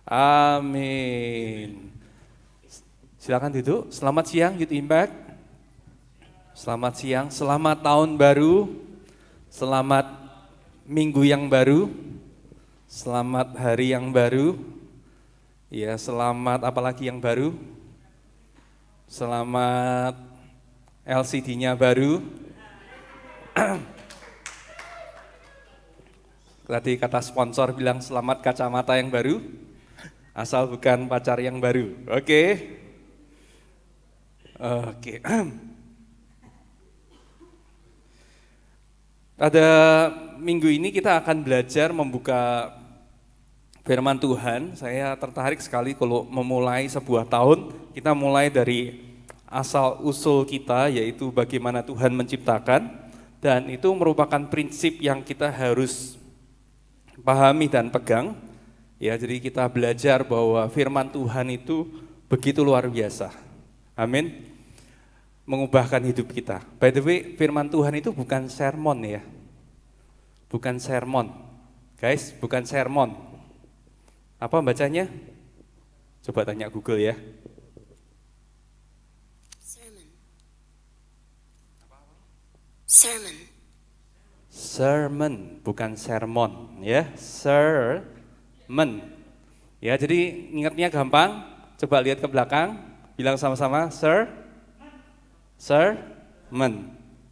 Amin. Silakan duduk. Selamat siang Youth Impact. Selamat siang, selamat tahun baru. Selamat minggu yang baru. Selamat hari yang baru. Ya, selamat apalagi yang baru? Selamat LCD-nya baru. Tadi kata sponsor bilang selamat kacamata yang baru, asal bukan pacar yang baru. Oke. Pada minggu ini kita akan belajar membuka firman Tuhan. Saya tertarik sekali kalau memulai sebuah tahun, kita mulai dari asal usul kita, yaitu bagaimana Tuhan menciptakan, dan itu merupakan prinsip yang kita harus pahami dan pegang. Ya, jadi kita belajar bahwa firman Tuhan itu begitu luar biasa. Amin. Mengubahkan hidup kita. By the way, firman Tuhan itu bukan sermon ya. Bukan sermon. Guys, bukan sermon. Apa bacanya? Coba tanya Google ya. Sermon. Sermon, bukan sermon ya. Sermon. Ya, jadi ingatnya gampang. Coba lihat ke belakang, bilang sama-sama sermon.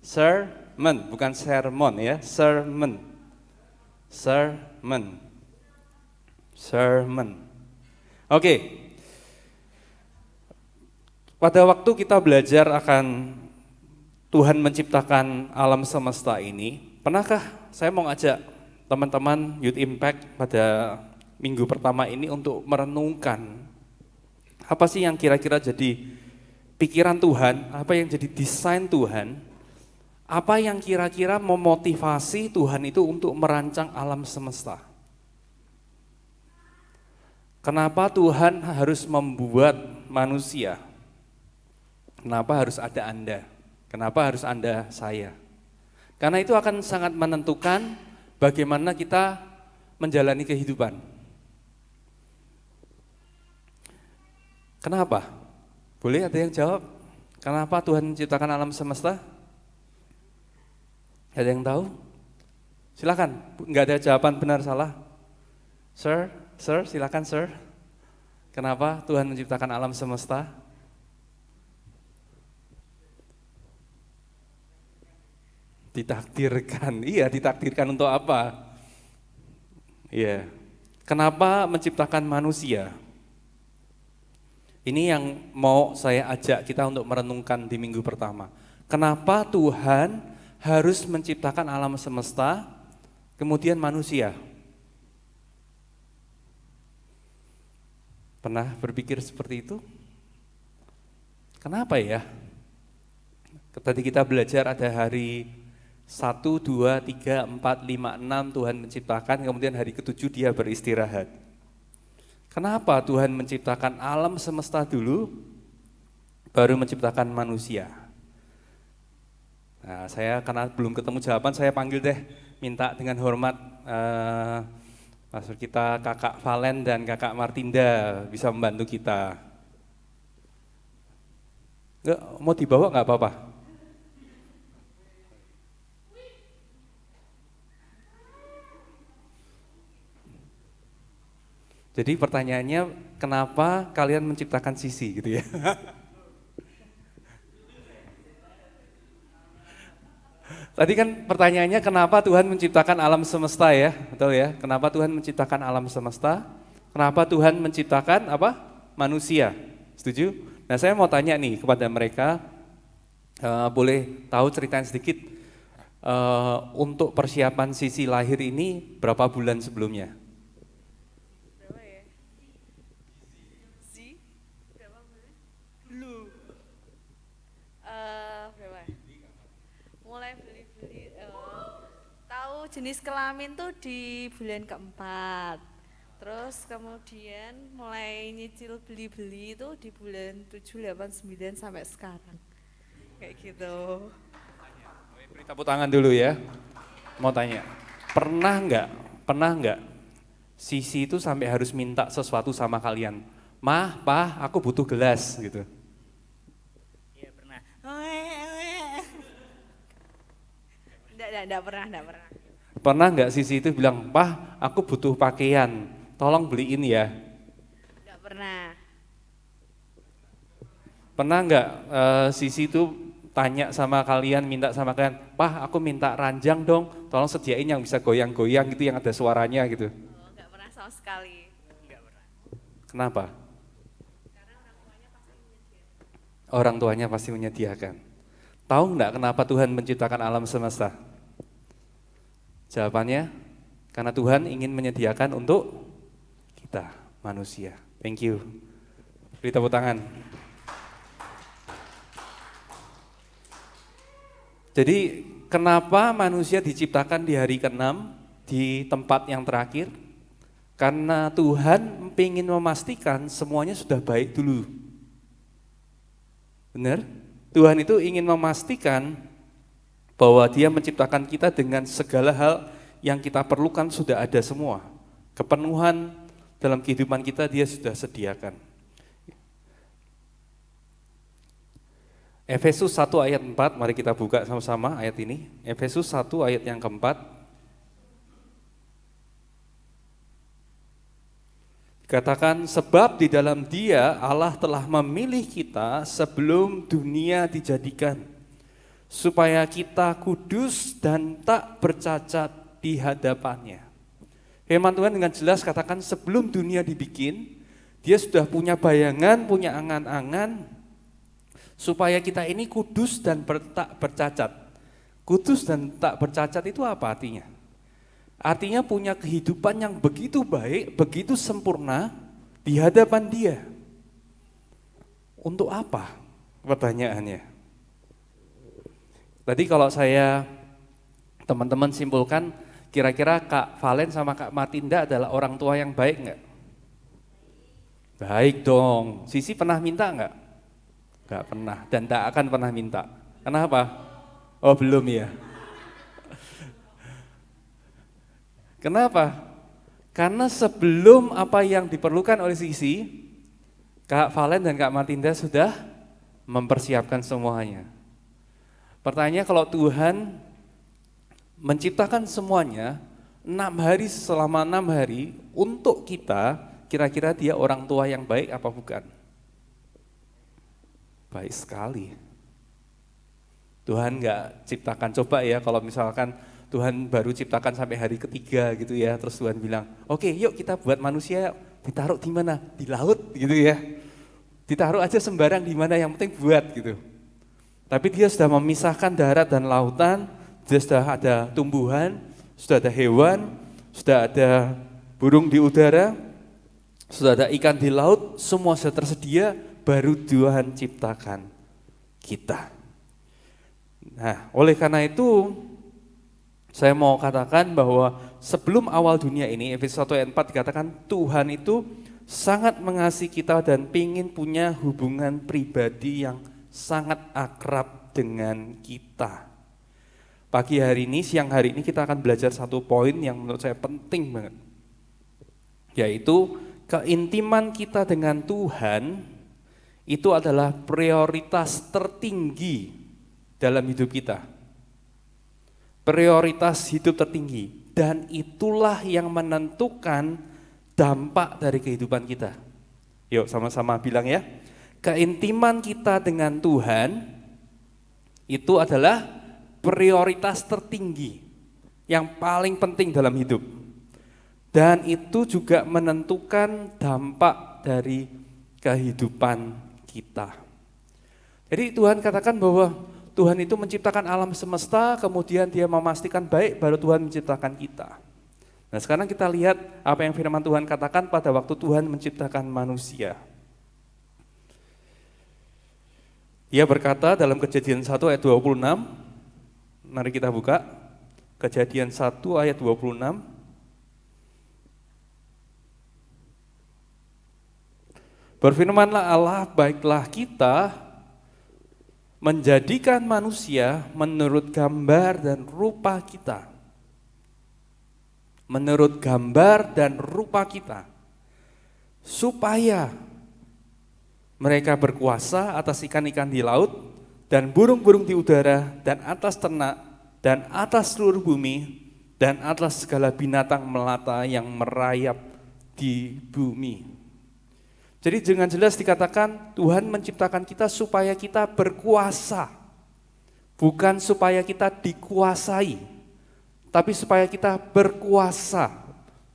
Sermon, bukan sermon ya. Sermon. Sermon. Sermon. Oke. Pada waktu kita belajar akan Tuhan menciptakan alam semesta ini, pernahkah saya mau ngajak teman-teman Youth Impact pada minggu pertama ini untuk merenungkan apa sih yang kira-kira jadi pikiran Tuhan, apa yang jadi desain Tuhan, apa yang kira-kira memotivasi Tuhan itu untuk merancang alam semesta. Kenapa Tuhan harus membuat manusia? Kenapa harus ada Anda? Kenapa harus Anda, saya? Karena itu akan sangat menentukan bagaimana kita menjalani kehidupan. Kenapa? Boleh ada yang jawab? Kenapa Tuhan menciptakan alam semesta? Ada yang tahu? Silakan, nggak ada jawaban benar salah. Sir, silakan sir. Kenapa Tuhan menciptakan alam semesta? Ditakdirkan, iya ditakdirkan untuk apa? Iya. Kenapa menciptakan manusia? Ini yang mau saya ajak kita untuk merenungkan di minggu pertama. Kenapa Tuhan harus menciptakan alam semesta, kemudian manusia? Pernah berpikir seperti itu? Kenapa ya? Tadi kita belajar ada hari 1, 2, 3, 4, 5, 6 Tuhan menciptakan, kemudian hari ke-7 dia beristirahat. Kenapa Tuhan menciptakan alam semesta dulu, baru menciptakan manusia? Nah, saya karena belum ketemu jawaban, saya panggil deh, minta dengan hormat maksud kita Kakak Valen dan Kakak Martinda bisa membantu kita. Enggak, mau dibawa nggak apa-apa? Jadi pertanyaannya, kenapa kalian menciptakan Sisi gitu ya? Tadi kan pertanyaannya kenapa Tuhan menciptakan alam semesta ya, betul ya? Kenapa Tuhan menciptakan alam semesta? Kenapa Tuhan menciptakan apa? Manusia, setuju? Nah saya mau tanya nih kepada mereka, boleh tahu ceritain sedikit untuk persiapan Sisi lahir ini berapa bulan sebelumnya? Jenis kelamin tuh di bulan keempat. Terus kemudian mulai nyicil beli-beli itu di bulan 7, 8, 9 sampai sekarang. Kayak gitu. Beri tepuk tangan dulu ya. Mau tanya, pernah nggak Sisi itu sampai harus minta sesuatu sama kalian. Mah, Pah, aku butuh gelas gitu. Iya pernah. Enggak pernah, enggak pernah. Pernah nggak Sisi itu bilang, Pah, aku butuh pakaian, tolong beliin ya. Enggak pernah. Pernah nggak Sisi itu tanya sama kalian, minta sama kalian, Pah, aku minta ranjang dong, tolong sediain yang bisa goyang-goyang gitu, yang ada suaranya gitu. Oh, enggak pernah sama sekali. Enggak pernah. Kenapa? Karena orang tuanya pasti menyediakan. Orang tuanya pasti menyediakan. Tahu nggak kenapa Tuhan menciptakan alam semesta? Jawabannya, karena Tuhan ingin menyediakan untuk kita, manusia. Thank you. Beri tepuk tangan. Jadi kenapa manusia diciptakan di hari ke-6 di tempat yang terakhir? Karena Tuhan ingin memastikan semuanya sudah baik dulu. Benar? Tuhan itu ingin memastikan bahwa Dia menciptakan kita dengan segala hal yang kita perlukan sudah ada semua. Kepenuhan dalam kehidupan kita Dia sudah sediakan. Efesus 1 ayat 4, mari kita buka sama-sama ayat ini. Efesus 1 ayat yang keempat. Dikatakan, sebab di dalam Dia Allah telah memilih kita sebelum dunia dijadikan, supaya kita kudus dan tak bercacat di hadapannya. Firman Tuhan dengan jelas katakan sebelum dunia dibikin, Dia sudah punya bayangan, punya angan-angan, supaya kita ini kudus dan tak bercacat. Kudus dan tak bercacat itu apa artinya? Artinya punya kehidupan yang begitu baik, begitu sempurna di hadapan Dia. Untuk apa? Pertanyaannya. Tadi kalau saya teman-teman simpulkan, kira-kira Kak Valen sama Kak Martinda adalah orang tua yang baik enggak? Baik dong. Sisi pernah minta enggak? Enggak pernah dan tak akan pernah minta. Kenapa? Oh belum ya. Kenapa? Karena sebelum apa yang diperlukan oleh Sisi, Kak Valen dan Kak Martinda sudah mempersiapkan semuanya. Pertanyaannya kalau Tuhan menciptakan semuanya 6 hari selama 6 hari untuk kita, kira-kira Dia orang tua yang baik apa bukan? Baik sekali. Tuhan enggak ciptakan, coba ya kalau misalkan Tuhan baru ciptakan sampai hari ketiga gitu ya, terus Tuhan bilang, oke, yuk kita buat manusia, ditaruh di mana? Di laut gitu ya. Ditaruh aja sembarang di mana, yang penting buat gitu. Tapi Dia sudah memisahkan darat dan lautan, Dia sudah ada tumbuhan, sudah ada hewan, sudah ada burung di udara, sudah ada ikan di laut, semua sudah tersedia, baru Tuhan ciptakan kita. Nah, oleh karena itu, saya mau katakan bahwa sebelum awal dunia ini, Efesus 1 ayat 4 dikatakan Tuhan itu sangat mengasihi kita dan ingin punya hubungan pribadi yang sangat akrab dengan kita. Pagi hari ini, siang hari ini kita akan belajar satu poin yang menurut saya penting banget. Yaitu keintiman kita dengan Tuhan itu adalah prioritas tertinggi dalam hidup kita. Prioritas hidup tertinggi, dan itulah yang menentukan dampak dari kehidupan kita. Yuk sama-sama bilang ya, keintiman kita dengan Tuhan itu adalah prioritas tertinggi yang paling penting dalam hidup, dan itu juga menentukan dampak dari kehidupan kita. Jadi Tuhan katakan bahwa Tuhan itu menciptakan alam semesta, kemudian Dia memastikan baik, baru Tuhan menciptakan kita. Nah sekarang kita lihat apa yang firman Tuhan katakan pada waktu Tuhan menciptakan manusia. Dia berkata dalam Kejadian 1 ayat 26, mari kita buka, Kejadian 1 ayat 26. Berfirmanlah Allah, baiklah kita menjadikan manusia menurut gambar dan rupa kita, menurut gambar dan rupa kita, supaya mereka berkuasa atas ikan-ikan di laut dan burung-burung di udara dan atas ternak dan atas seluruh bumi dan atas segala binatang melata yang merayap di bumi. Jadi dengan jelas dikatakan Tuhan menciptakan kita supaya kita berkuasa, bukan supaya kita dikuasai, tapi supaya kita berkuasa,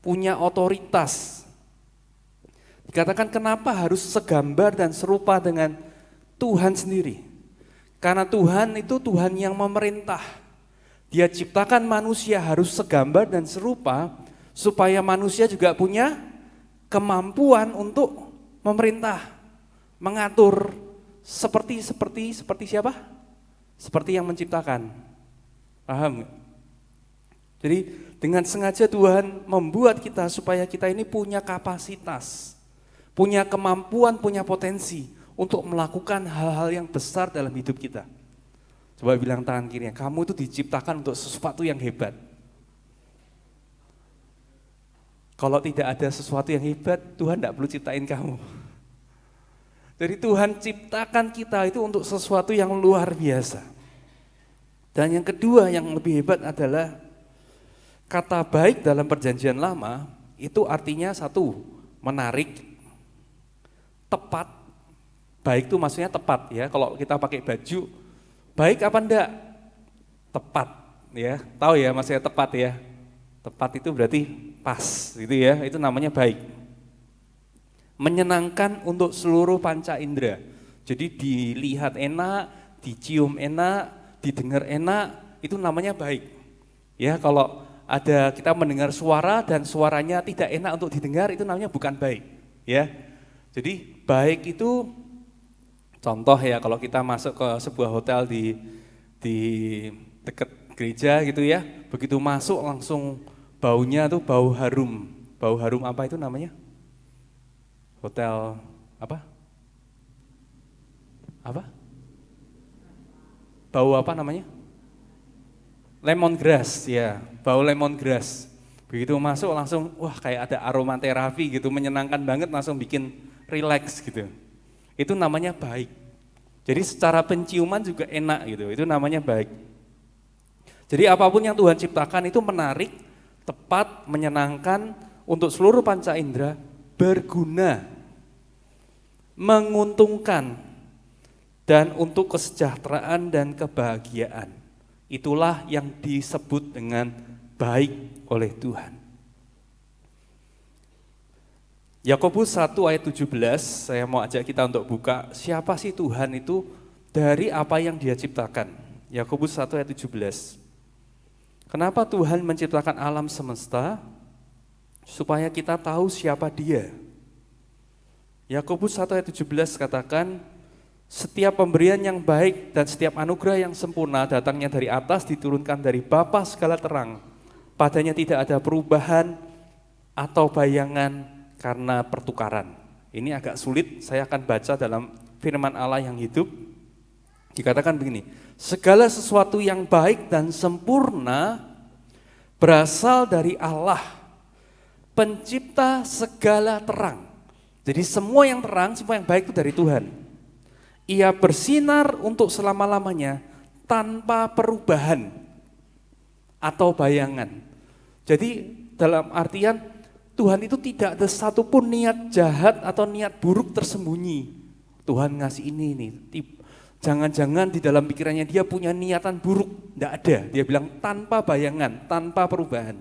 punya otoritas. Dikatakan kenapa harus segambar dan serupa dengan Tuhan sendiri. Karena Tuhan itu Tuhan yang memerintah. Dia ciptakan manusia harus segambar dan serupa supaya manusia juga punya kemampuan untuk memerintah, mengatur seperti siapa? Seperti yang menciptakan. Paham nggak? Jadi dengan sengaja Tuhan membuat kita supaya kita ini punya kapasitas, punya kemampuan, punya potensi untuk melakukan hal-hal yang besar dalam hidup kita. Coba bilang tangan kirinya, kamu itu diciptakan untuk sesuatu yang hebat. Kalau tidak ada sesuatu yang hebat, Tuhan tidak perlu ciptain kamu. Jadi Tuhan ciptakan kita itu untuk sesuatu yang luar biasa. Dan yang kedua yang lebih hebat adalah kata baik dalam perjanjian lama itu artinya satu, menarik, tepat. Baik itu maksudnya tepat ya. Kalau kita pakai baju, baik apa enggak? Tepat ya. Tahu ya maksudnya tepat ya. Tepat itu berarti pas gitu ya. Itu namanya baik. Menyenangkan untuk seluruh panca indera. Jadi dilihat enak, dicium enak, didengar enak, itu namanya baik. Ya, kalau ada kita mendengar suara dan suaranya tidak enak untuk didengar, itu namanya bukan baik. Ya, jadi baik itu contoh ya, kalau kita masuk ke sebuah hotel di dekat gereja gitu ya, begitu masuk langsung baunya tuh bau harum. Bau harum apa itu namanya? Hotel apa? Apa? Bau apa namanya? Lemongrass ya, bau lemongrass. Begitu masuk langsung, wah kayak ada aromaterapi gitu, menyenangkan banget, langsung bikin relax gitu. Itu namanya baik. Jadi secara penciuman juga enak gitu, itu namanya baik. Jadi apapun yang Tuhan ciptakan itu menarik, tepat, menyenangkan untuk seluruh panca indera, berguna, menguntungkan, dan untuk kesejahteraan dan kebahagiaan. Itulah yang disebut dengan baik oleh Tuhan. Yakobus 1 ayat 17, saya mau ajak kita untuk buka, siapa sih Tuhan itu dari apa yang Dia ciptakan. Yakobus 1 ayat 17. Kenapa Tuhan menciptakan alam semesta? Supaya kita tahu siapa Dia. Yakobus 1 ayat 17 katakan, setiap pemberian yang baik dan setiap anugerah yang sempurna datangnya dari atas, diturunkan dari Bapa segala terang. Padanya tidak ada perubahan atau bayangan karena pertukaran. Ini agak sulit, saya akan baca dalam firman Allah yang hidup. Dikatakan begini, segala sesuatu yang baik dan sempurna berasal dari Allah, pencipta segala terang. Jadi semua yang terang, semua yang baik itu dari Tuhan. Ia bersinar untuk selama-lamanya tanpa perubahan atau bayangan. Jadi dalam artian Tuhan itu tidak ada satupun niat jahat atau niat buruk tersembunyi. Tuhan ngasih ini. Jangan-jangan di dalam pikirannya dia punya niatan buruk. Tidak ada, dia bilang tanpa bayangan, tanpa perubahan.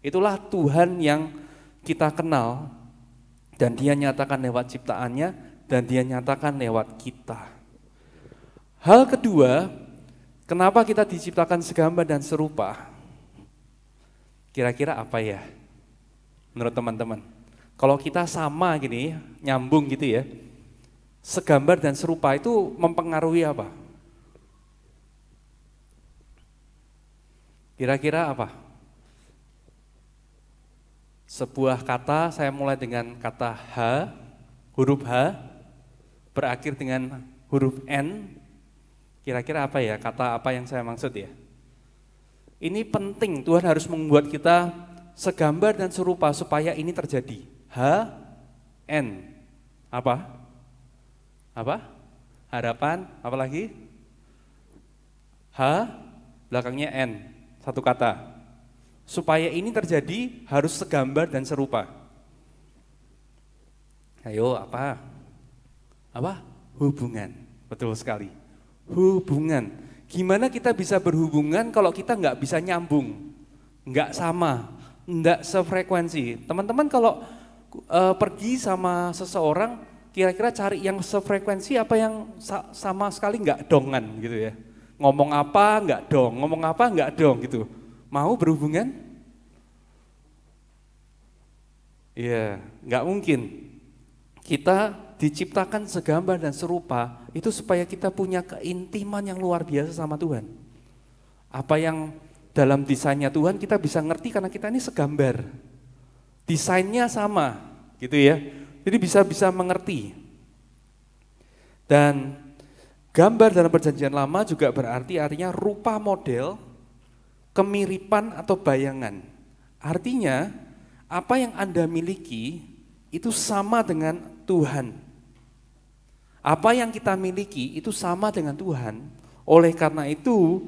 Itulah Tuhan yang kita kenal dan Dia nyatakan lewat ciptaannya dan Dia nyatakan lewat kita. Hal kedua, kenapa kita diciptakan segambar dan serupa? Kira-kira apa ya? Menurut teman-teman. Kalau kita sama gini, nyambung gitu ya. Segambar dan serupa itu mempengaruhi apa? Kira-kira apa? Sebuah kata, saya mulai dengan kata H, huruf H, berakhir dengan huruf N. Kira-kira apa ya, kata apa yang saya maksud ya? Ini penting, Tuhan harus membuat kita segambar dan serupa supaya ini terjadi. N. Apa? Harapan, apa lagi? Belakangnya N, satu kata. Supaya ini terjadi harus segambar dan serupa. Ayo, apa? Hubungan, betul sekali. Hubungan. Gimana kita bisa berhubungan kalau kita nggak bisa nyambung, nggak sama, nggak sefrekuensi. Teman-teman kalau pergi sama seseorang, kira-kira cari yang sefrekuensi apa yang sama sekali nggak dongan gitu ya. Ngomong apa nggak dong, ngomong apa nggak dong gitu. Mau berhubungan? Iya, nggak mungkin. Kita diciptakan segambar dan serupa itu supaya kita punya keintiman yang luar biasa sama Tuhan. Apa yang dalam desainnya Tuhan kita bisa ngerti karena kita ini segambar. Desainnya sama, gitu ya. Jadi bisa mengerti. Dan gambar dalam perjanjian lama juga berarti artinya rupa model, kemiripan atau bayangan. Artinya apa yang Anda miliki itu sama dengan Tuhan. Apa yang kita miliki itu sama dengan Tuhan. Oleh karena itu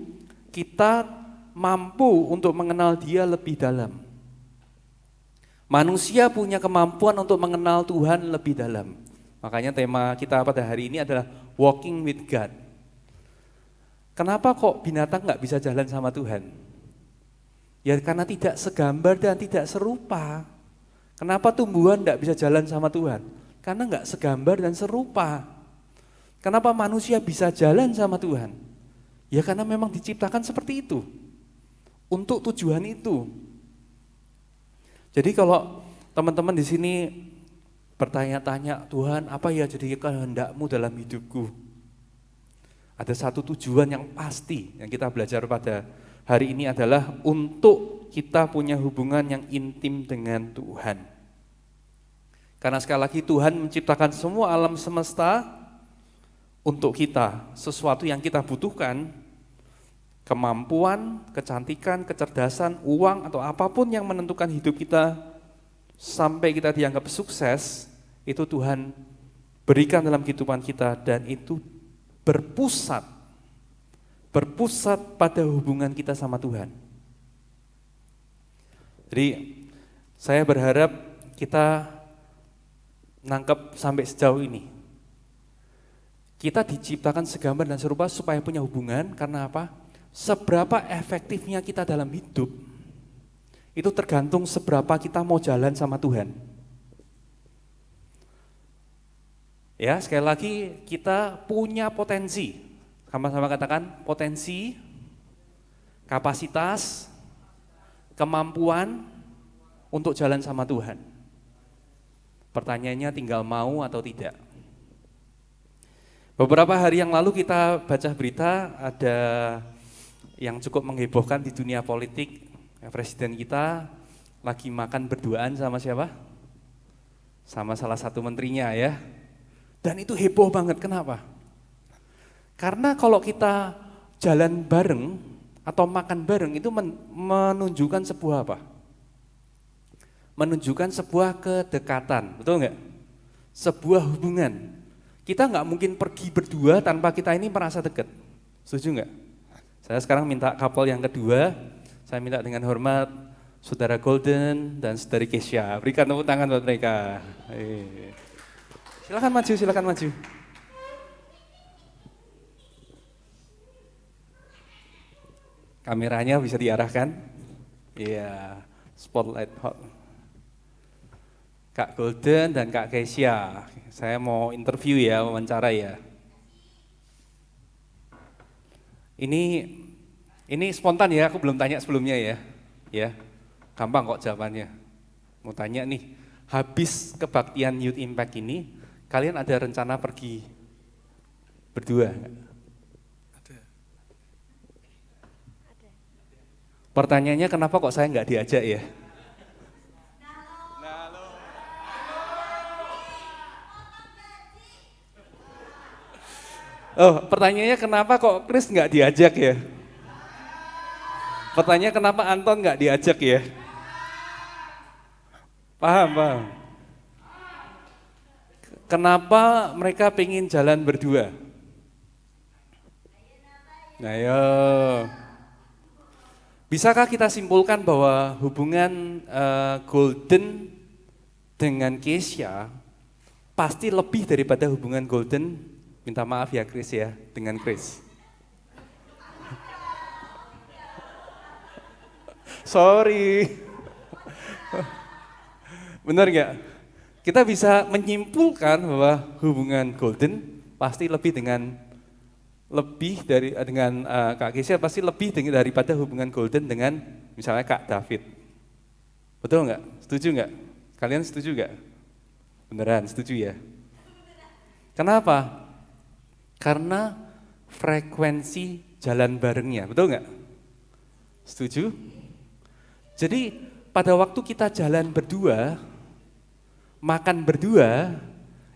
kita mampu untuk mengenal Dia lebih dalam. Manusia punya kemampuan untuk mengenal Tuhan lebih dalam. Makanya tema kita pada hari ini adalah walking with God. Kenapa kok binatang nggak bisa jalan sama Tuhan? Ya karena tidak segambar dan tidak serupa. Kenapa tumbuhan nggak bisa jalan sama Tuhan? Karena nggak segambar dan serupa. Kenapa manusia bisa jalan sama Tuhan? Ya karena memang diciptakan seperti itu. Untuk tujuan itu. Jadi kalau teman-teman di sini bertanya-tanya, Tuhan apa ya jadi kehendak-Mu dalam hidupku? Ada satu tujuan yang pasti yang kita belajar pada hari ini adalah untuk kita punya hubungan yang intim dengan Tuhan. Karena sekali lagi Tuhan menciptakan semua alam semesta untuk kita, sesuatu yang kita butuhkan, kemampuan, kecantikan, kecerdasan, uang, atau apapun yang menentukan hidup kita sampai kita dianggap sukses, itu Tuhan berikan dalam kehidupan kita dan itu berpusat pada hubungan kita sama Tuhan. Jadi saya berharap kita nangkep sampai sejauh ini. Kita diciptakan segambar dan serupa supaya punya hubungan, karena apa? Seberapa efektifnya kita dalam hidup, itu tergantung seberapa kita mau jalan sama Tuhan. Ya, sekali lagi kita punya potensi, sama-sama katakan potensi, kapasitas, kemampuan untuk jalan sama Tuhan. Pertanyaannya tinggal mau atau tidak. Beberapa hari yang lalu kita baca berita ada yang cukup menghebohkan di dunia politik. Presiden kita lagi makan berduaan sama siapa? Sama salah satu menterinya ya. Dan itu heboh banget, kenapa? Karena kalau kita jalan bareng atau makan bareng itu menunjukkan sebuah apa? Menunjukkan sebuah kedekatan, betul nggak? Sebuah hubungan. Kita nggak mungkin pergi berdua tanpa kita ini merasa dekat. Setuju nggak? Saya sekarang minta couple yang kedua, saya minta dengan hormat Saudara Golden dan Saudari Kesha. Berikan tepuk tangan buat mereka. Silakan maju. Kameranya bisa diarahkan. Iya, spotlight hot. Kak Golden dan Kak Kesha, saya mau interview ya, wawancara ya. Ini spontan ya, aku belum tanya sebelumnya ya. Ya, gampang kok jawabannya. Mau tanya nih, habis kebaktian Youth Impact ini, kalian ada rencana pergi berdua? Ada. Pertanyaannya kenapa kok saya nggak diajak ya? Oh, pertanyaannya kenapa kok Chris nggak diajak ya? Pertanyaannya kenapa Anton nggak diajak ya? Paham, paham. Kenapa mereka pengen jalan berdua? Nah, ayo. Bisakah kita simpulkan bahwa hubungan Golden dengan Kesha pasti lebih daripada hubungan Golden, minta maaf ya Chris ya, dengan Chris. Sorry. Benar nggak? Kita bisa menyimpulkan bahwa hubungan Golden pasti lebih dengan Kak Kesha pasti lebih daripada hubungan Golden dengan misalnya Kak David. Betul nggak? Setuju nggak? Kalian setuju nggak? Beneran setuju ya? Kenapa? Karena frekuensi jalan barengnya, betul nggak? Setuju? Jadi pada waktu kita jalan berdua, makan berdua,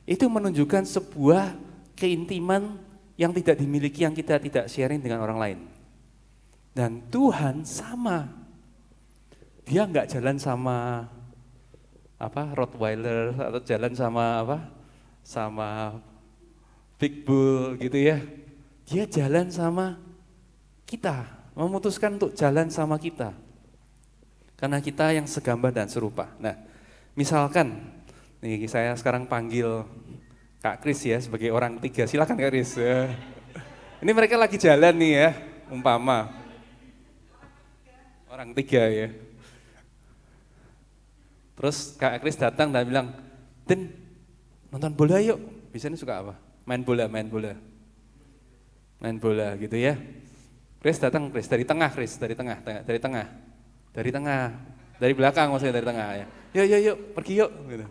itu menunjukkan sebuah keintiman yang tidak dimiliki, yang kita tidak sharing dengan orang lain. Dan Tuhan sama, dia nggak jalan sama Rottweiler atau jalan sama Big Bull gitu ya. Dia jalan sama kita, memutuskan untuk jalan sama kita. Karena kita yang segambar dan serupa. Nah, misalkan nih saya sekarang panggil Kak Kris ya sebagai orang ketiga. Silakan Kak Kris. Ini mereka lagi jalan nih ya, umpama. Orang tiga ya. Terus Kak Kris datang dan bilang, "Den, nonton bola yuk." Biasanya suka apa? Main bola. Main bola gitu ya. Kris datang, Kris dari tengah, dari belakang maksudnya dari tengah ya. Yuk, pergi yuk gitu.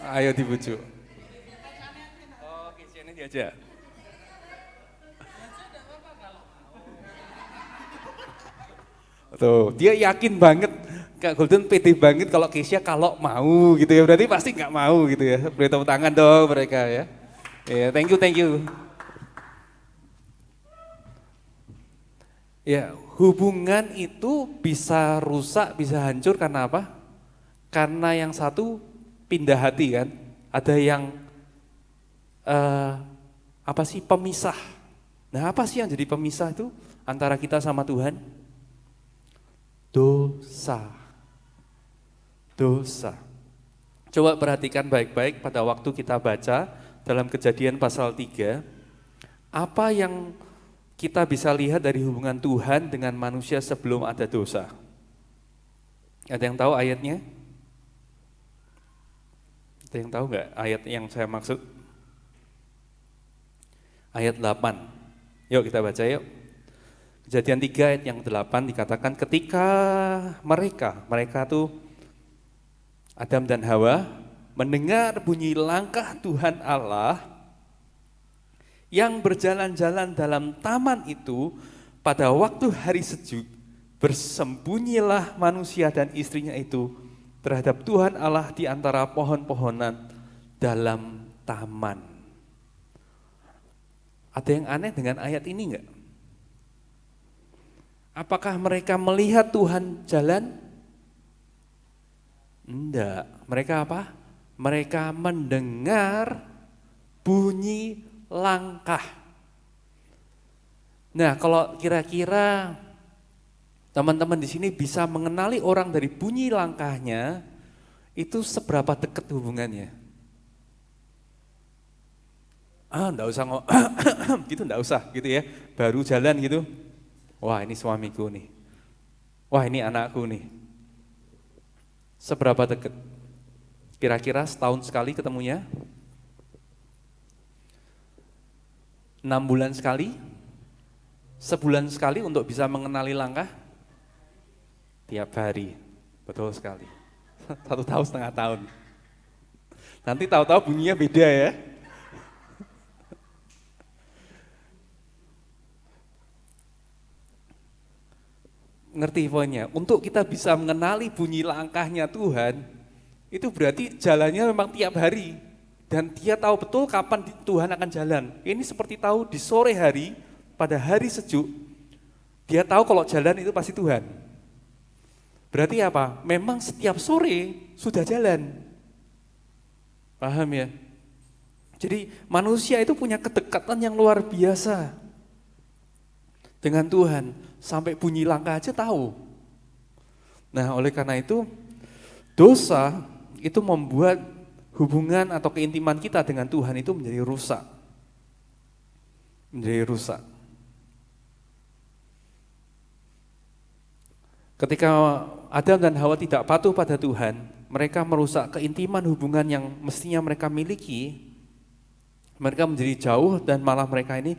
Ayo dibujuk. Oh, Kesha ini diajak. Tuh, dia yakin banget, Kak Golden pede banget kalau Kesha kalau mau gitu ya, berarti pasti nggak mau gitu ya. Beri tepuk tangan dong mereka ya. Ya, thank you. Ya, hubungan itu bisa rusak, bisa hancur karena apa? Karena yang satu pindah hati kan, ada yang pemisah. Nah, apa sih yang jadi pemisah itu antara kita sama Tuhan? Dosa. Coba perhatikan baik-baik pada waktu kita baca dalam Kejadian pasal 3, apa yang kita bisa lihat dari hubungan Tuhan dengan manusia sebelum ada dosa? Ada yang tahu ayatnya? Ada yang tahu nggak ayat yang saya maksud? Ayat 8. Yuk kita baca yuk. Kejadian 3 ayat yang 8 dikatakan ketika mereka tuh Adam dan Hawa mendengar bunyi langkah Tuhan Allah yang berjalan-jalan dalam taman itu pada waktu hari sejuk, bersembunyilah manusia dan istrinya itu terhadap Tuhan Allah di antara pohon-pohonan dalam taman. Ada yang aneh dengan ayat ini enggak? Apakah mereka melihat Tuhan jalan? Enggak. Mereka apa? Mereka mendengar bunyi langkah. Nah, kalau kira-kira teman-teman di sini bisa mengenali orang dari bunyi langkahnya, itu seberapa dekat hubungannya? Enggak usah gitu, enggak usah gitu ya. Baru jalan gitu. Wah, ini suamiku nih. Wah, ini anakku nih. Seberapa dekat? Kira-kira setahun sekali ketemunya? 6 bulan sekali? Sebulan sekali untuk bisa mengenali langkah? Tiap hari. Betul sekali. 1 tahun setengah tahun. Nanti tahu-tahu bunyinya beda ya. Ngerti poinnya? Untuk kita bisa mengenali bunyi langkahnya Tuhan, itu berarti jalannya memang tiap hari. Dan dia tahu betul kapan Tuhan akan jalan. Ini seperti tahu di sore hari, pada hari sejuk, dia tahu kalau jalan itu pasti Tuhan. Berarti apa? Memang setiap sore sudah jalan. Paham ya? Jadi manusia itu punya kedekatan yang luar biasa dengan Tuhan. Sampai bunyi langkah aja tahu. Nah, oleh karena itu, dosa itu membuat hubungan atau keintiman kita dengan Tuhan itu menjadi rusak. Menjadi rusak. Ketika Adam dan Hawa tidak patuh pada Tuhan, mereka merusak keintiman hubungan yang mestinya mereka miliki. Mereka menjadi jauh dan malah mereka ini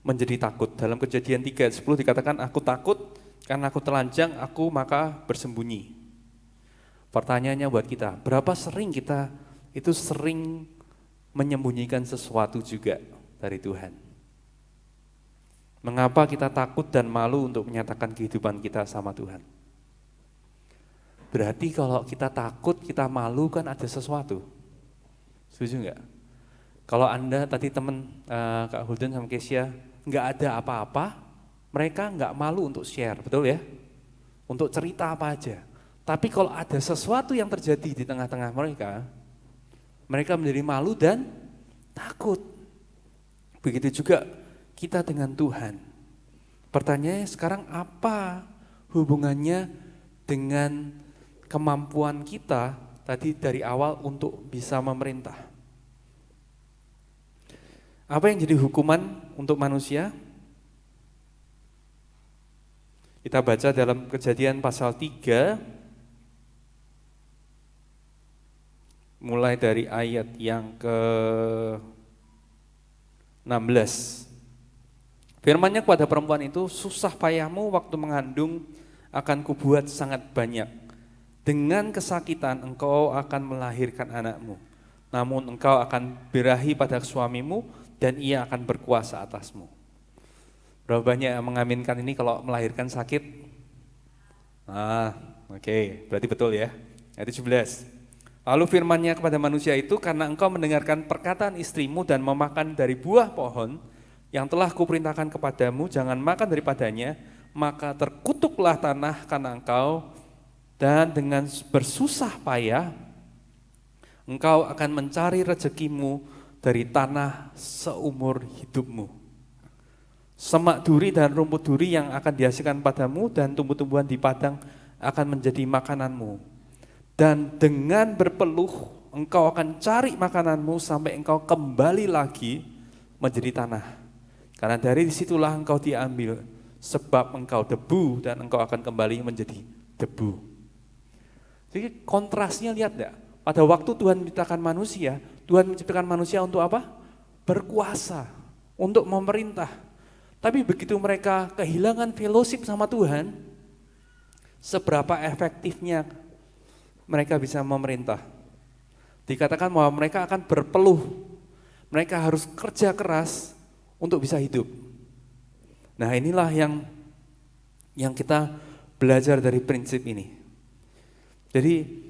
menjadi takut. Dalam Kejadian 3:10 dikatakan, aku takut karena aku telanjang, aku maka bersembunyi. Pertanyaannya buat kita, berapa sering kita itu sering menyembunyikan sesuatu juga dari Tuhan? Mengapa kita takut dan malu untuk menyatakan kehidupan kita sama Tuhan? Berarti kalau kita takut, kita malu kan ada sesuatu. Setuju enggak? Kalau Anda tadi teman Kak Holden sama Kesia enggak ada apa-apa, mereka enggak malu untuk share, betul ya? Untuk cerita apa aja. Tapi kalau ada sesuatu yang terjadi di tengah-tengah mereka, mereka menjadi malu dan takut. Begitu juga kita dengan Tuhan. Pertanyaannya sekarang apa hubungannya dengan kemampuan kita tadi dari awal untuk bisa memerintah? Apa yang jadi hukuman untuk manusia? Kita baca dalam Kejadian pasal 3, mulai dari ayat yang ke-16. Firman-Nya kepada perempuan itu, susah payahmu waktu mengandung akan kubuat sangat banyak. Dengan kesakitan engkau akan melahirkan anakmu. Namun engkau akan birahi pada suamimu dan ia akan berkuasa atasmu. Berapa banyak yang mengaminkan ini kalau melahirkan sakit? Oke, berarti betul ya. Ayat 17. Lalu firman-Nya kepada manusia itu, karena engkau mendengarkan perkataan istrimu dan memakan dari buah pohon yang telah kuperintahkan kepadamu, jangan makan daripadanya, maka terkutuklah tanah karena engkau, dan dengan bersusah payah engkau akan mencari rezekimu dari tanah seumur hidupmu. Semak duri dan rumput duri yang akan dihasilkan padamu dan tumbuh-tumbuhan di padang akan menjadi makananmu. Dan dengan berpeluh engkau akan cari makananmu sampai engkau kembali lagi menjadi tanah. Karena dari disitulah engkau diambil, sebab engkau debu dan engkau akan kembali menjadi debu. Jadi kontrasnya lihat enggak? Pada waktu Tuhan menciptakan manusia, Tuhan menciptakan manusia untuk apa? Berkuasa, untuk memerintah. Tapi begitu mereka kehilangan fellowship sama Tuhan, seberapa efektifnya mereka bisa memerintah? Dikatakan bahwa mereka akan berpeluh, mereka harus kerja keras untuk bisa hidup. Nah, inilah yang kita belajar dari prinsip ini. Jadi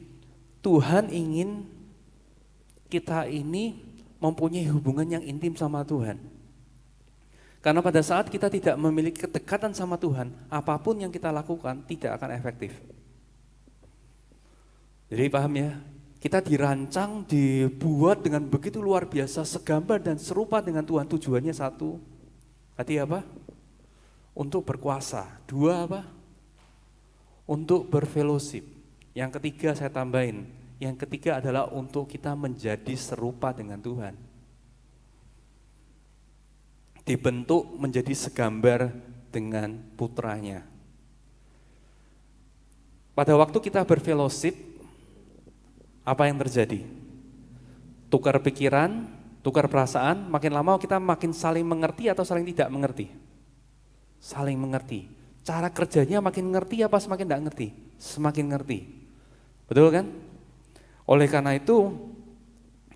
Tuhan ingin kita ini mempunyai hubungan yang intim sama Tuhan. Karena pada saat kita tidak memiliki kedekatan sama Tuhan, apapun yang kita lakukan tidak akan efektif. Jadi paham ya, kita dirancang, dibuat dengan begitu luar biasa, segambar dan serupa dengan Tuhan. Tujuannya satu, tadi apa? Untuk berkuasa. Dua apa? Untuk berfellowship. Yang ketiga saya tambahin, yang ketiga adalah untuk kita menjadi serupa dengan Tuhan. Dibentuk menjadi segambar dengan putranya. Pada waktu kita berfellowship, apa yang terjadi? Tukar pikiran, tukar perasaan, makin lama kita makin saling mengerti atau saling tidak mengerti? Saling mengerti. Cara kerjanya makin ngerti apa semakin tidak ngerti? Semakin ngerti. Betul kan? Oleh karena itu,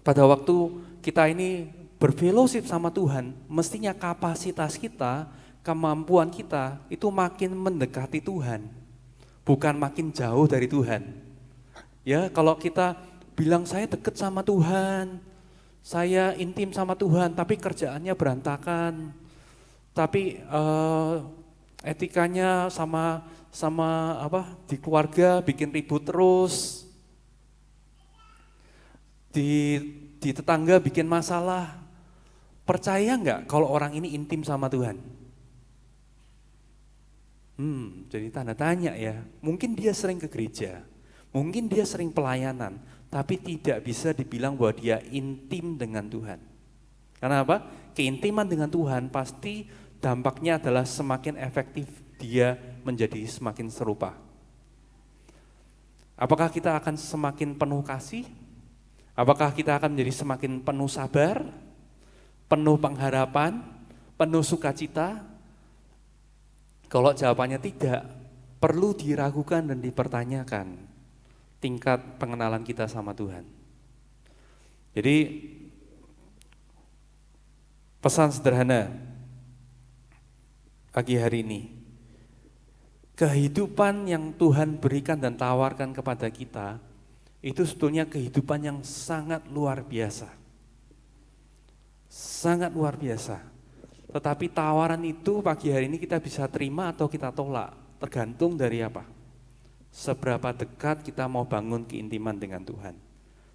pada waktu kita ini berfellowship sama Tuhan, mestinya kapasitas kita, kemampuan kita itu makin mendekati Tuhan, bukan makin jauh dari Tuhan. Ya, kalau kita bilang saya dekat sama Tuhan, Saya intim sama Tuhan, tapi kerjaannya berantakan. Tapi etikanya sama di keluarga bikin ribut terus. Di tetangga bikin masalah. Percaya nggak kalau orang ini intim sama Tuhan? Jadi tanda tanya ya. Mungkin dia sering ke gereja, mungkin dia sering pelayanan, tapi tidak bisa dibilang bahwa dia intim dengan Tuhan. Karena apa? Keintiman dengan Tuhan pasti dampaknya adalah semakin efektif dia menjadi semakin serupa. Apakah kita akan semakin penuh kasih? Apakah kita akan menjadi semakin penuh sabar, penuh pengharapan, penuh sukacita? Kalau jawabannya tidak, perlu diragukan dan dipertanyakan tingkat pengenalan kita sama Tuhan. Jadi pesan sederhana pagi hari ini, kehidupan yang Tuhan berikan dan tawarkan kepada kita itu sebetulnya kehidupan yang sangat luar biasa. Sangat luar biasa. Tetapi tawaran itu pagi hari ini kita bisa terima atau kita tolak, tergantung dari apa? Seberapa dekat kita mau bangun keintiman dengan Tuhan.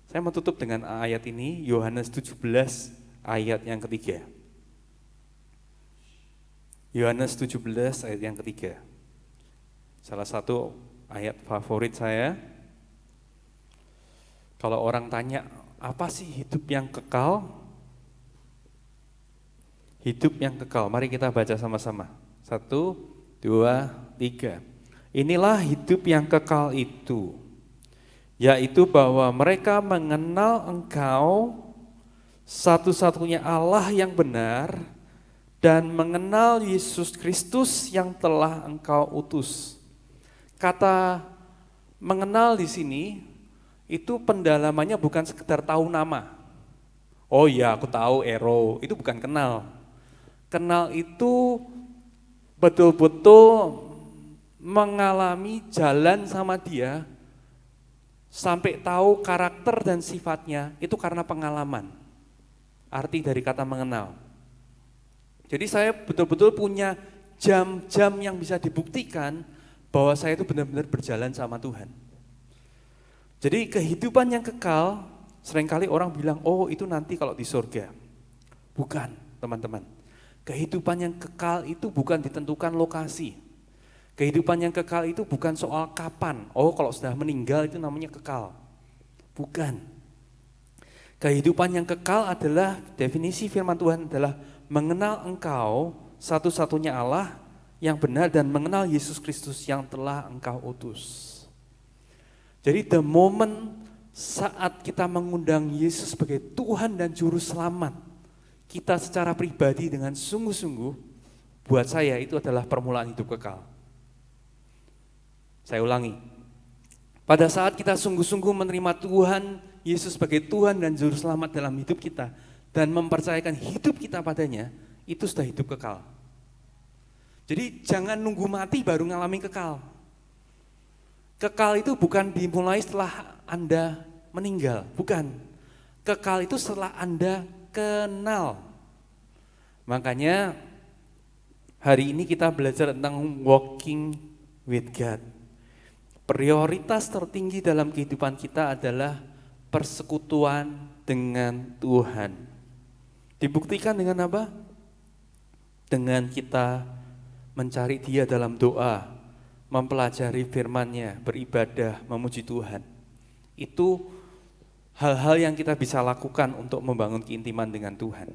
Saya mau tutup dengan ayat ini, Yohanes 17 ayat yang ketiga. Yohanes 17 ayat yang ketiga. Salah satu ayat favorit saya. Kalau orang tanya, apa sih hidup yang kekal? Hidup yang kekal, mari kita baca sama-sama. 1, 2, 3. Inilah hidup yang kekal itu, yaitu bahwa mereka mengenal Engkau, satu-satunya Allah yang benar, dan mengenal Yesus Kristus yang telah Engkau utus. Kata mengenal di sini, itu pendalamannya bukan sekedar tahu nama. Oh iya, aku tahu Ero, itu bukan kenal. Kenal itu betul-betul mengalami jalan sama dia sampai tahu karakter dan sifatnya, itu karena pengalaman. Arti dari kata mengenal. Jadi saya betul-betul punya jam-jam yang bisa dibuktikan bahwa saya itu benar-benar berjalan sama Tuhan. Jadi kehidupan yang kekal, seringkali orang bilang, oh itu nanti kalau di surga. Bukan, teman-teman. Kehidupan yang kekal itu bukan ditentukan lokasi. Kehidupan yang kekal itu bukan soal kapan. Oh kalau sudah meninggal itu namanya kekal. Bukan. Kehidupan yang kekal adalah, definisi firman Tuhan adalah mengenal Engkau, satu-satunya Allah yang benar, dan mengenal Yesus Kristus yang telah Engkau utus. Jadi the moment saat kita mengundang Yesus sebagai Tuhan dan Juru Selamat, kita secara pribadi dengan sungguh-sungguh, buat saya itu adalah permulaan hidup kekal. Saya ulangi, pada saat kita sungguh-sungguh menerima Tuhan Yesus sebagai Tuhan dan Juru Selamat dalam hidup kita, dan mempercayakan hidup kita padanya, itu sudah hidup kekal. Jadi jangan nunggu mati baru ngalami kekal. Kekal itu bukan dimulai setelah Anda meninggal, bukan. Kekal itu setelah Anda kenal. Makanya hari ini kita belajar tentang walking with God. Prioritas tertinggi dalam kehidupan kita adalah persekutuan dengan Tuhan. Dibuktikan dengan apa? Dengan kita mencari Dia dalam doa, mempelajari firman-Nya, beribadah, memuji Tuhan. Itu hal-hal yang kita bisa lakukan untuk membangun keintiman dengan Tuhan.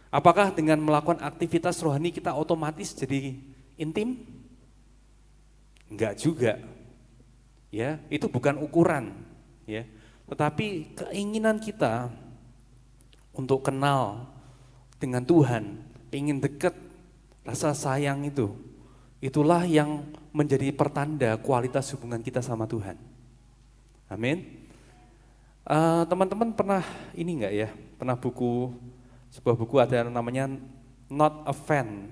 Apakah dengan melakukan aktivitas rohani kita otomatis jadi intim? Enggak juga. Ya, itu bukan ukuran, ya. Tetapi keinginan kita untuk kenal dengan Tuhan, ingin dekat, rasa sayang itu, itulah yang menjadi pertanda kualitas hubungan kita sama Tuhan. Amin. Teman-teman pernah ini enggak ya? Pernah sebuah buku ada namanya Not a Fan.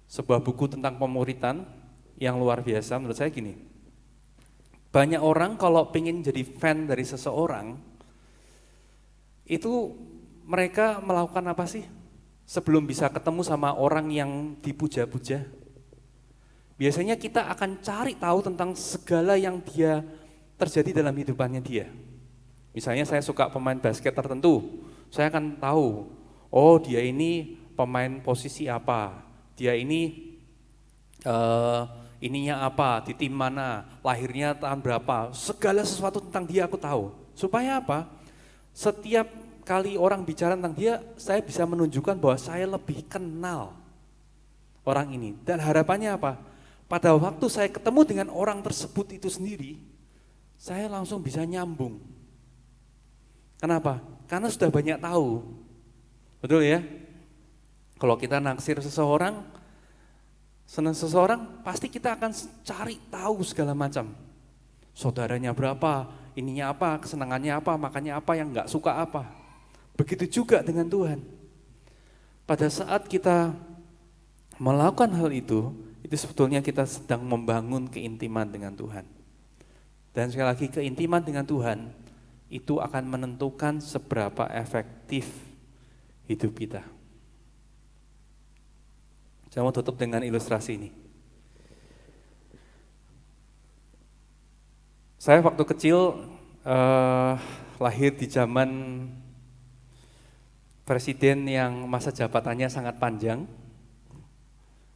Sebuah buku tentang pemuritan yang luar biasa menurut saya gini. Banyak orang kalau pengen jadi fan dari seseorang, itu mereka melakukan apa sih sebelum bisa ketemu sama orang yang dipuja-puja? Biasanya kita akan cari tahu tentang segala yang dia terjadi dalam hidupannya dia. Misalnya saya suka pemain basket tertentu, saya akan tahu, oh dia ini pemain posisi apa, dia ini ininya apa, di tim mana, lahirnya tahun berapa, segala sesuatu tentang dia aku tahu. Supaya apa? Setiap kali orang bicara tentang dia, saya bisa menunjukkan bahwa saya lebih kenal orang ini. Dan harapannya apa? Pada waktu saya ketemu dengan orang tersebut itu sendiri, saya langsung bisa nyambung. Kenapa? Karena sudah banyak tahu. Betul ya? Kalau kita naksir seseorang, senang seseorang, pasti kita akan cari tahu segala macam. Saudaranya berapa, ininya apa, kesenangannya apa, makannya apa, yang enggak suka apa. Begitu juga dengan Tuhan. Pada saat kita melakukan hal itu sebetulnya kita sedang membangun keintiman dengan Tuhan. Dan sekali lagi, keintiman dengan Tuhan itu akan menentukan seberapa efektif hidup kita. Saya mau tutup dengan ilustrasi ini. Saya waktu kecil lahir di zaman presiden yang masa jabatannya sangat panjang.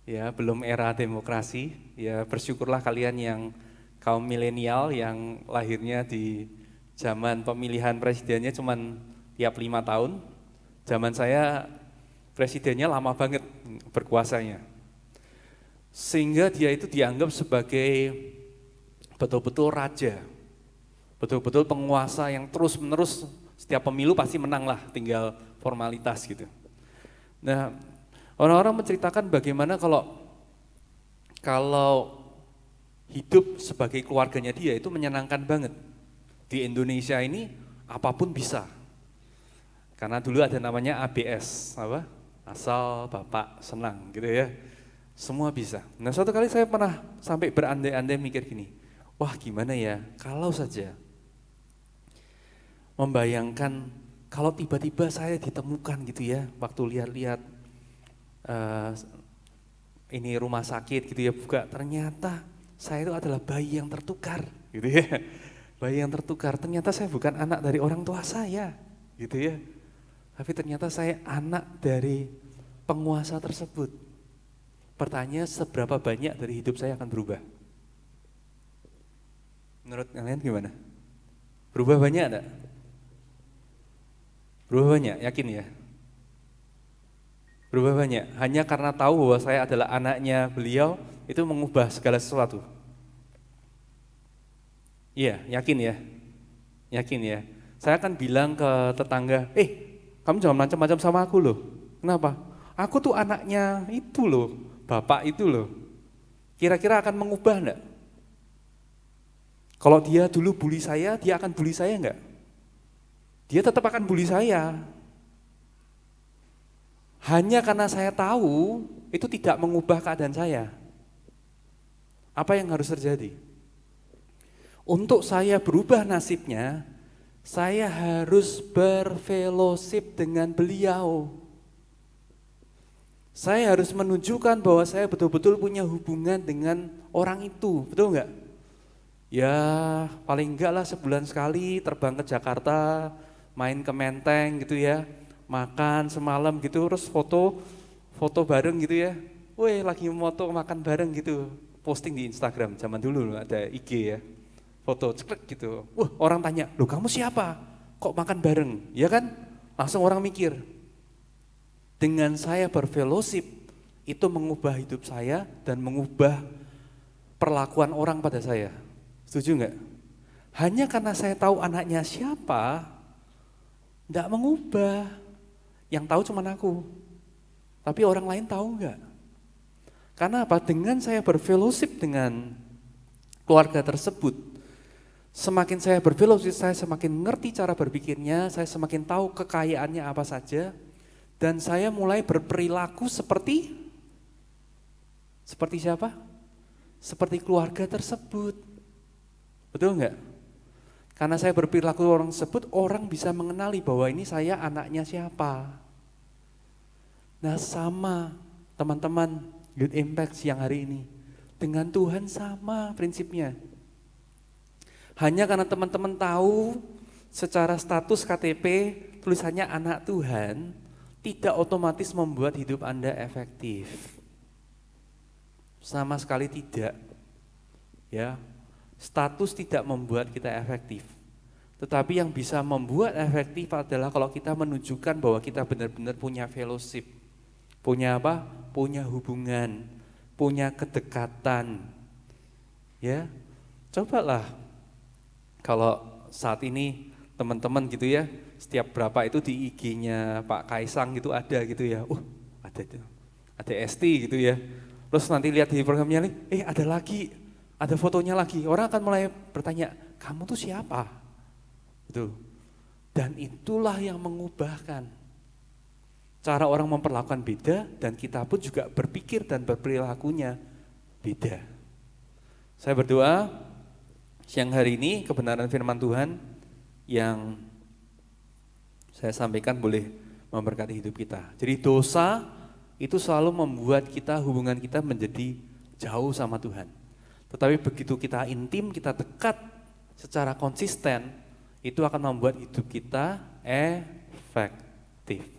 Ya, belum era demokrasi. Ya, bersyukurlah kalian yang kaum milenial yang lahirnya di zaman pemilihan presidennya cuman tiap 5 tahun. Zaman saya presidennya lama banget berkuasanya. Sehingga dia itu dianggap sebagai betul-betul raja. Betul-betul penguasa yang terus-menerus setiap pemilu pasti menang lah, tinggal formalitas gitu. Nah, orang-orang menceritakan bagaimana kalau hidup sebagai keluarganya dia itu menyenangkan banget. Di Indonesia ini apapun bisa. Karena dulu ada namanya ABS, apa? Asal Bapak senang gitu ya. Semua bisa. Nah, suatu kali saya pernah sampai berandai-andai mikir gini, wah gimana ya kalau saja membayangkan kalau tiba-tiba saya ditemukan gitu ya, waktu lihat-lihat ini rumah sakit gitu ya, buka, ternyata saya itu adalah bayi yang tertukar gitu ya. Bayi yang tertukar, ternyata saya bukan anak dari orang tua saya, gitu ya. Tapi ternyata saya anak dari penguasa tersebut. Pertanyaan, seberapa banyak dari hidup saya akan berubah? Menurut kalian gimana? Berubah banyak enggak? Berubah banyak, yakin ya? Berubah banyak, hanya karena tahu bahwa saya adalah anaknya beliau, itu mengubah segala sesuatu. Iya, yakin ya? Yakin ya? Saya akan bilang ke tetangga, kamu jangan macam-macam sama aku loh. Kenapa? Aku tuh anaknya itu loh, bapak itu loh. Kira-kira akan mengubah enggak? Kalau dia dulu bully saya, dia akan bully saya enggak? Dia tetap akan bully saya. Hanya karena saya tahu, itu tidak mengubah keadaan saya. Apa yang harus terjadi? Untuk saya berubah nasibnya, saya harus berfellowship dengan beliau. Saya harus menunjukkan bahwa saya betul-betul punya hubungan dengan orang itu, betul enggak? Ya paling enggak lah sebulan sekali terbang ke Jakarta, main ke Menteng gitu ya, makan semalam gitu, terus foto bareng gitu ya. Weh lagi foto makan bareng gitu, posting di Instagram, zaman dulu ada IG ya. Foto ceklek gitu, orang tanya, loh kamu siapa? Kok makan bareng? Ya kan? Langsung orang mikir, dengan saya berfellowship, itu mengubah hidup saya dan mengubah perlakuan orang pada saya. Setuju enggak? Hanya karena saya tahu anaknya siapa, enggak mengubah. Yang tahu cuma aku, tapi orang lain tahu enggak? Karena apa? Dengan saya berfellowship dengan keluarga tersebut, semakin saya berfellowship, saya semakin ngerti cara berpikirnya, saya semakin tahu kekayaannya apa saja, dan saya mulai berperilaku seperti siapa? Seperti keluarga tersebut. Betul enggak? Karena saya berperilaku orang tersebut, orang bisa mengenali bahwa ini saya anaknya siapa. Nah sama teman-teman Youth Impact siang hari ini. Dengan Tuhan sama prinsipnya. Hanya karena teman-teman tahu secara status KTP tulisannya anak Tuhan, tidak otomatis membuat hidup Anda efektif. Sama sekali tidak. Ya. Status tidak membuat kita efektif. Tetapi yang bisa membuat efektif adalah kalau kita menunjukkan bahwa kita benar-benar punya fellowship. Punya apa? Punya hubungan, punya kedekatan. Ya. Cobalah kalau saat ini teman-teman gitu ya, setiap berapa itu di IG-nya Pak Kaisang gitu ada gitu ya. Ada itu. Ada ST gitu ya. Terus nanti lihat di programnya nih, ada lagi, ada fotonya lagi. Orang akan mulai bertanya, "Kamu tuh siapa?" Gitu. Dan itulah yang mengubahkan. Cara orang memperlakukan beda dan kita pun juga berpikir dan berperilakunya beda. Saya berdoa siang hari ini kebenaran firman Tuhan yang saya sampaikan boleh memberkati hidup kita. Jadi dosa itu selalu membuat kita, hubungan kita menjadi jauh sama Tuhan. Tetapi begitu kita intim, kita dekat secara konsisten, itu akan membuat hidup kita efektif.